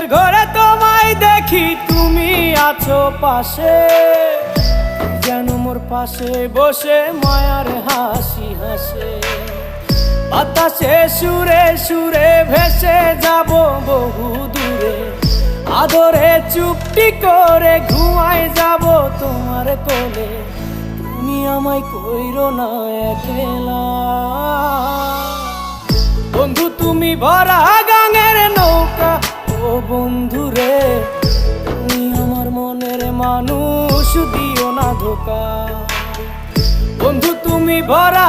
ঘুমের ঘরে তোমায় দেখি, তুমি আছো পাশে, যেন মোর পাশে বসে মায়ার হাসি হাসে। বাতাসে সুরে সুরে ভেসে যাব বহু দূরে, আদরে চুপটি করে ঘুমায় যাব তোমার কোলে। তুমি আমায় কইরো না একলা বন্ধু, তুমি ভরা গাঙের নৌকা। ও বন্ধু রে, তুমি আমার মনের মানুষ, দিও না ধোকা। বন্ধু তুমি ভরা